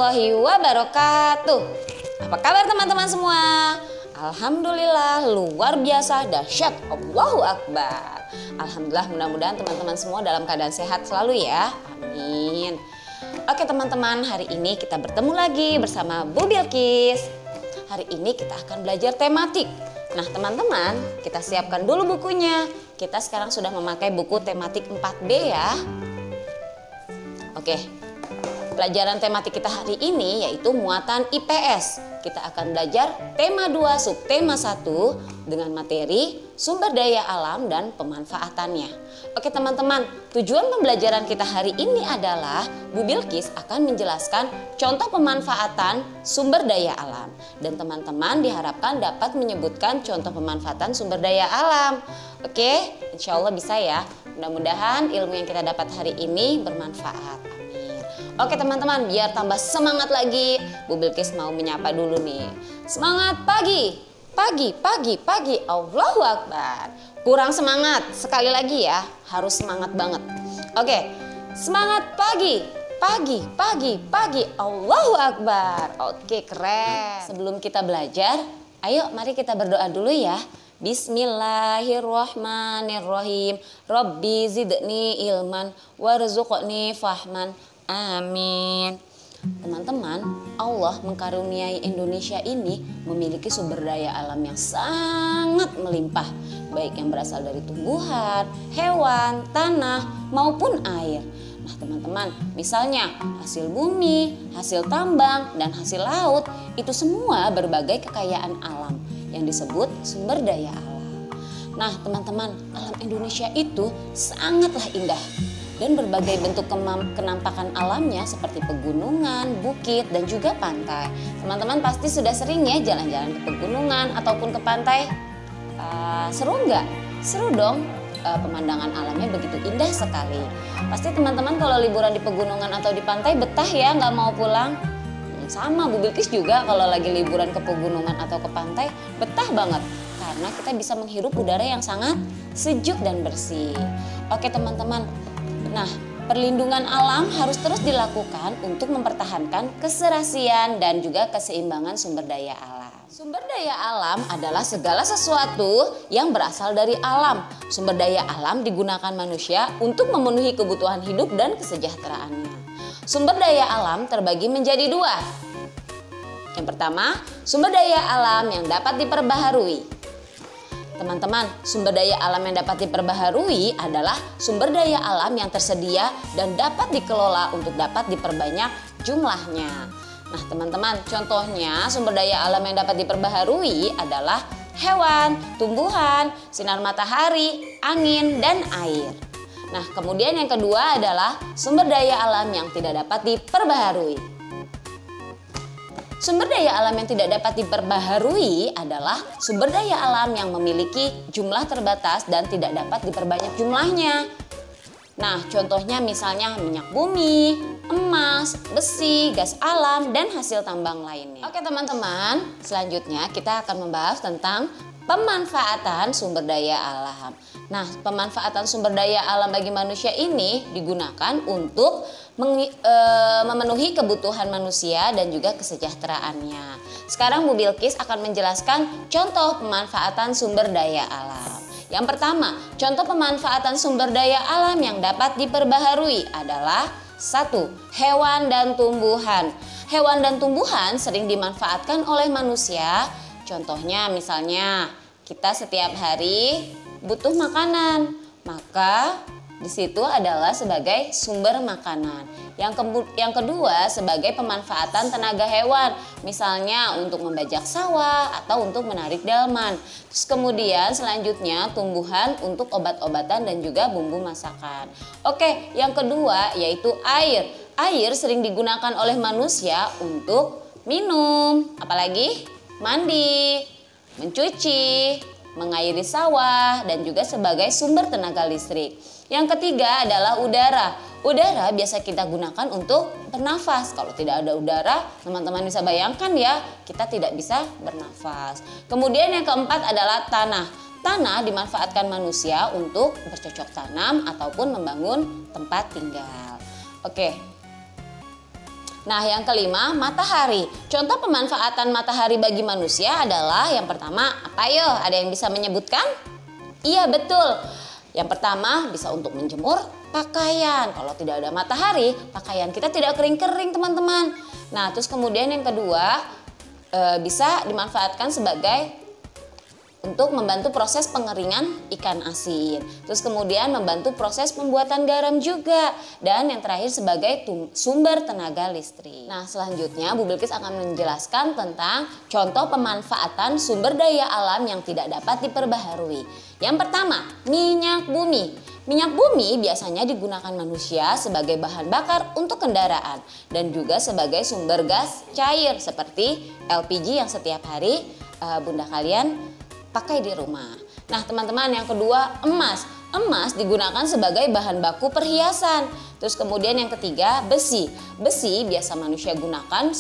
warahmatullahi wabarakatuh. Apa kabar teman-teman semua? Alhamdulillah luar biasa dahsyat, Allahu Akbar. Alhamdulillah, mudah-mudahan teman-teman semua dalam keadaan sehat selalu ya. Amin. Oke teman-teman, hari ini kita bertemu lagi bersama Bu Bilqis. Hari ini kita akan belajar tematik. Nah teman-teman, kita siapkan dulu bukunya. Kita sekarang sudah memakai buku tematik 4B ya. Oke, pelajaran tematik kita hari ini yaitu muatan IPS. Kita akan belajar tema 2 subtema 1 dengan materi sumber daya alam dan pemanfaatannya. Oke teman-teman, tujuan pembelajaran kita hari ini adalah Bu Bilqis akan menjelaskan contoh pemanfaatan sumber daya alam. Dan teman-teman diharapkan dapat menyebutkan contoh pemanfaatan sumber daya alam. Oke, insya Allah bisa ya. Mudah-mudahan ilmu yang kita dapat hari ini bermanfaat. Oke teman-teman, biar tambah semangat lagi, Bu Bilqis mau menyapa dulu nih. Semangat pagi, pagi, pagi, pagi, Allahu Akbar. Kurang semangat, sekali lagi ya, harus semangat banget. Oke, semangat pagi, pagi, pagi, pagi, Allahu Akbar. Oke, keren. Sebelum kita belajar, ayo mari kita berdoa dulu ya. Bismillahirrahmanirrahim. Rabbi zidni ilman warzuqni fahman. Amin. Teman-teman, Allah mengkaruniai Indonesia ini memiliki sumber daya alam yang sangat melimpah, baik yang berasal dari tumbuhan, hewan, tanah, maupun air. Nah teman-teman, misalnya hasil bumi, hasil tambang, dan hasil laut, itu semua berbagai kekayaan alam yang disebut sumber daya alam. Nah teman-teman, alam Indonesia itu sangatlah indah. Dan berbagai bentuk kenampakan alamnya seperti pegunungan, bukit, dan juga pantai. Teman-teman pasti sudah sering ya jalan-jalan ke pegunungan ataupun ke pantai. Seru nggak? Seru dong, pemandangan alamnya begitu indah sekali. Pasti teman-teman kalau liburan di pegunungan atau di pantai betah ya, nggak mau pulang. Sama Bu Bilqis juga kalau lagi liburan ke pegunungan atau ke pantai betah banget. Karena kita bisa menghirup udara yang sangat sejuk dan bersih. Oke teman-teman. Nah, perlindungan alam harus terus dilakukan untuk mempertahankan keserasian dan juga keseimbangan sumber daya alam. Sumber daya alam adalah segala sesuatu yang berasal dari alam. Sumber daya alam digunakan manusia untuk memenuhi kebutuhan hidup dan kesejahteraannya. Sumber daya alam terbagi menjadi dua. Yang pertama, sumber daya alam yang dapat diperbaharui. Teman-teman, sumber daya alam yang dapat diperbaharui adalah sumber daya alam yang tersedia dan dapat dikelola untuk dapat diperbanyak jumlahnya. Nah teman-teman, contohnya sumber daya alam yang dapat diperbaharui adalah hewan, tumbuhan, sinar matahari, angin, dan air. Nah kemudian yang kedua adalah sumber daya alam yang tidak dapat diperbaharui. Sumber daya alam yang tidak dapat diperbaharui adalah sumber daya alam yang memiliki jumlah terbatas dan tidak dapat diperbanyak jumlahnya. Nah, contohnya misalnya minyak bumi, emas, besi, gas alam, dan hasil tambang lainnya. Oke teman-teman, selanjutnya kita akan membahas tentang pemanfaatan sumber daya alam. Nah, pemanfaatan sumber daya alam bagi manusia ini digunakan untuk memenuhi kebutuhan manusia dan juga kesejahteraannya. Sekarang Bu Bilqis akan menjelaskan contoh pemanfaatan sumber daya alam. Yang pertama, contoh pemanfaatan sumber daya alam yang dapat diperbaharui adalah 1. Hewan dan tumbuhan. Hewan dan tumbuhan sering dimanfaatkan oleh manusia. Contohnya misalnya kita setiap hari butuh makanan, maka di situ adalah sebagai sumber makanan. Yang kedua sebagai pemanfaatan tenaga hewan, misalnya untuk membajak sawah atau untuk menarik delman. Terus kemudian selanjutnya tumbuhan untuk obat-obatan dan juga bumbu masakan. Oke, yang kedua yaitu air. Air sering digunakan oleh manusia untuk minum, apalagi mandi, mencuci, mengairi sawah, dan juga sebagai sumber tenaga listrik. Yang ketiga adalah udara. Udara biasa kita gunakan untuk bernafas. Kalau tidak ada udara, teman-teman bisa bayangkan ya, kita tidak bisa bernafas. Kemudian yang keempat adalah tanah. Tanah dimanfaatkan manusia untuk bercocok tanam ataupun membangun tempat tinggal. Oke. Nah, yang kelima, matahari. Contoh pemanfaatan matahari bagi manusia adalah yang pertama, apa yo? Ada yang bisa menyebutkan? Iya, betul. Yang pertama, bisa untuk menjemur pakaian. Kalau tidak ada matahari, pakaian kita tidak kering-kering, teman-teman. Nah, terus kemudian yang kedua, bisa dimanfaatkan sebagai untuk membantu proses pengeringan ikan asin. Terus kemudian membantu proses pembuatan garam juga. Dan yang terakhir sebagai sumber tenaga listrik. Nah, selanjutnya Bu Bilkis akan menjelaskan tentang contoh pemanfaatan sumber daya alam yang tidak dapat diperbaharui. Yang pertama, minyak bumi. Minyak bumi biasanya digunakan manusia sebagai bahan bakar untuk kendaraan dan juga sebagai sumber gas cair seperti LPG yang setiap hari bunda kalian pakai di rumah. Nah, teman-teman, yang kedua, emas. Emas digunakan sebagai bahan baku perhiasan. Terus kemudian yang ketiga, besi. Besi biasa manusia gunakan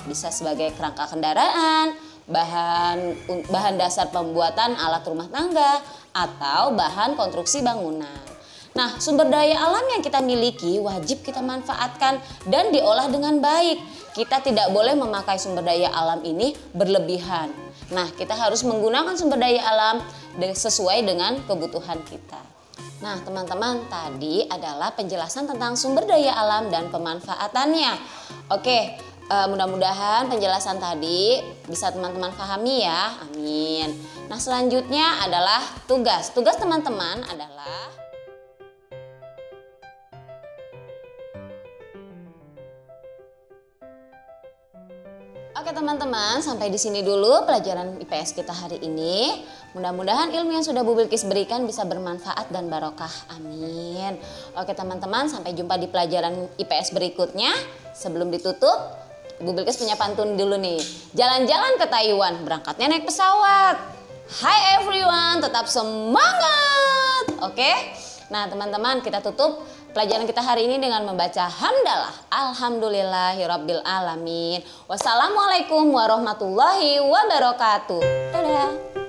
bisa sebagai kerangka kendaraan, bahan dasar pembuatan alat rumah tangga, atau bahan konstruksi bangunan. Nah, sumber daya alam yang kita miliki wajib kita manfaatkan dan diolah dengan baik. Kita tidak boleh memakai sumber daya alam ini berlebihan. Nah, kita harus menggunakan sumber daya alam sesuai dengan kebutuhan kita. Nah, teman-teman, tadi adalah penjelasan tentang sumber daya alam dan pemanfaatannya. Oke, mudah-mudahan penjelasan tadi bisa teman-teman pahami ya. Amin. Nah, selanjutnya adalah tugas. Tugas teman-teman adalah Oke teman-teman, sampai di sini dulu pelajaran IPS kita hari ini. Mudah-mudahan ilmu yang sudah Bu Bilkis berikan bisa bermanfaat dan barokah. Amin. Oke teman-teman, sampai jumpa di pelajaran IPS berikutnya. Sebelum ditutup, Bu Bilkis punya pantun dulu nih. Jalan-jalan ke Taiwan, berangkatnya naik pesawat. Hi everyone, tetap semangat. Oke. Nah teman-teman, kita tutup pelajaran kita hari ini dengan membaca hamdalah. Alhamdulillahirabbil alamin. Wassalamualaikum warahmatullahi wabarakatuh. Dadah.